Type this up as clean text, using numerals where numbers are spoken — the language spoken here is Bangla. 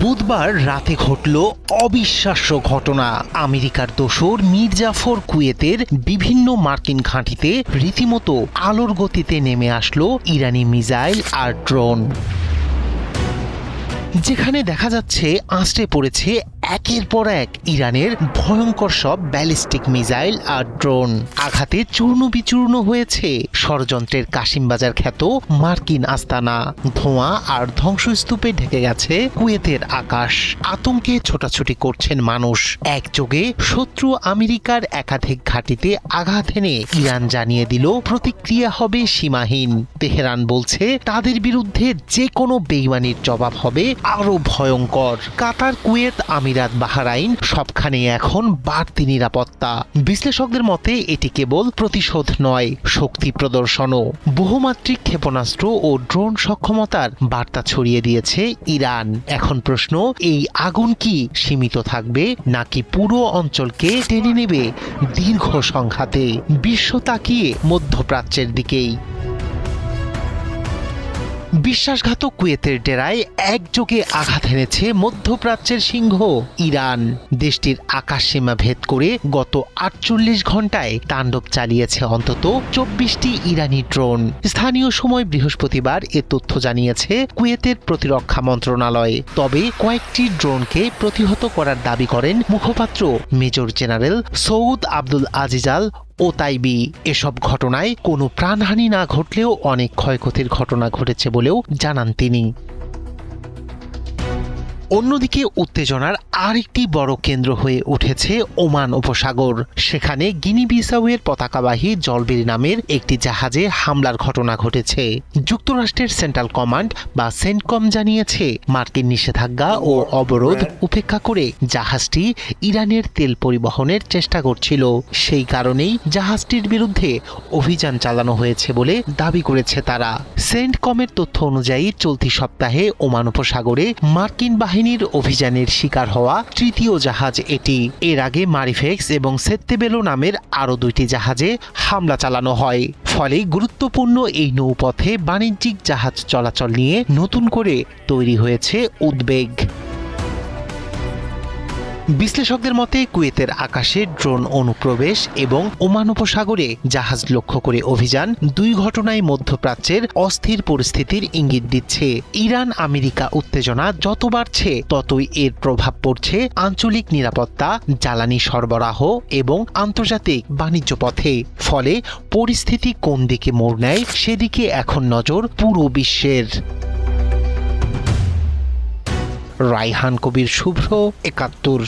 বুধবার রাতে ঘটল অবিশ্বাস্য ঘটনা। আমেরিকার দোসর মীর জাফর কুয়েতের বিভিন্ন মার্কিন ঘাঁটিতে রীতিমতো আলোর গতিতে নেমে আসলো ইরানি মিসাইল আর ড্রোন, যেখানে দেখা যাচ্ছে আঁচড়ে পড়েছে একের পর এক ইরানের ভয়ঙ্কর সব ব্যালিস্টিক মিসাইল আর ড্রোন। আঘাতে চূর্ণ বিচূর্ণ হয়েছে ষড়যন্ত্রের কাশিমবাজার খ্যাত মার্কিন আস্তানা। ধোঁয়া আর ধ্বংসস্তূপে ঢেকে গেছে কুয়েতের আকাশ। আতঙ্কে ছোটাছুটি করছেন মানুষ। একযোগে শত্রু আমেরিকার একাধিক ঘাঁটিতে আঘাত এনে ইরান জানিয়ে দিল প্রতিক্রিয়া হবে সীমাহীন। তেহরান বলছে তাদের বিরুদ্ধে যে কোনো বেইমানির জবাব হবে আরো ভয়ঙ্কর। কাতার, কুয়েত, আমিরাত, বাহরাইন সবখানে এখন বাড়তি নিরাপত্তা। বিশ্লেষকদের মতে এটি কেবল প্রতিশোধ নয়, শক্তি প্রদর্শনও। বহুমাত্রিক ক্ষেপণাস্ত্র ও ড্রোন সক্ষমতার বার্তা ছড়িয়ে দিয়েছে ইরান। এখন প্রশ্ন, এই আগুন কি সীমিত থাকবে নাকি পুরো অঞ্চলকে টেনে নেবে দীর্ঘ সংঘাতে? বিশ্ব তাকিয়ে মধ্যপ্রাচ্যের দিকেই। বিশ্বাসঘাতক কুয়েতের ডেরায় একযোগে আঘাত এনেছে মধ্যপ্রাচ্যের সিংহ ইরান। দেশটির আকাশসীমা ভেদ করে গত ৪৮ ঘন্টায় তাণ্ডব চালিয়েছে অন্তত ২৪টি ইরানি ড্রোন। স্থানীয় সময় বৃহস্পতিবার এ তথ্য জানিয়েছে কুয়েতের প্রতিরক্ষা মন্ত্রণালয়। তবে কয়েকটি ড্রোনকে প্রতিহত করার দাবি করেন মুখপাত্র মেজর জেনারেল সৌদ আব্দুল আজিজ আল ওতাইবি। এসব ঘটনায় কোনো প্রাণহানি না ঘটলেও অনেক ক্ষয়ক্ষতির ঘটনা ঘটেছে বলেও জানান তিনি। অন্যদিকে উত্তেজনার আরেকটি বড় কেন্দ্র হয়ে উঠেছে ওমান উপসাগর। সেখানে গিনি বিসাউয়ের পতাকাবাহী জলবেরি নামের একটি জাহাজে হামলার ঘটনা ঘটেছে। যুক্তরাষ্ট্রের সেন্ট্রাল কমান্ড বা সেন্টকম জানিয়েছে মার্কিন নিষেধাজ্ঞা ও অবরোধ উপেক্ষা করে জাহাজটি ইরানের তেল পরিবহনের চেষ্টা করছিল। সেই কারণেই জাহাজটির বিরুদ্ধে অভিযান চালানো হয়েছে বলে দাবি করেছে তারা। সেন্টকমের তথ্য অনুযায়ী চলতি সপ্তাহে ওমান উপসাগরে মার্কিন বাহিনীর অভিযানের শিকার হওয়া তৃতীয় জাহাজ এটি। এর আগে মারিফেক্স এবং সেত্তেবেলো নামের আরও ২টি জাহাজে হামলা চালানো হয়। ফলে গুরুত্বপূর্ণ এই নৌপথে বাণিজ্যিক জাহাজ চলাচল নিয়ে নতুন করে তৈরি হয়েছে উদ্বেগ। বিশ্লেষকদের মতে কুয়েতের আকাশে ড্রোন অনুপ্রবেশ এবং ওমান উপসাগরে জাহাজ লক্ষ্য করে অভিযান, দুই ঘটনায় মধ্যপ্রাচ্যের অস্থির পরিস্থিতির ইঙ্গিত দিচ্ছে। ইরান আমেরিকা উত্তেজনা যত বাড়ছে ততই এর প্রভাব পড়ছে আঞ্চলিক নিরাপত্তা, জ্বালানি সরবরাহ এবং আন্তর্জাতিক বাণিজ্য পথে। ফলে পরিস্থিতি কোন দিকে মোড় নেয় সেদিকে এখন নজর পুরো বিশ্বের। রায়হান কবির, শুভ্র, ৭১।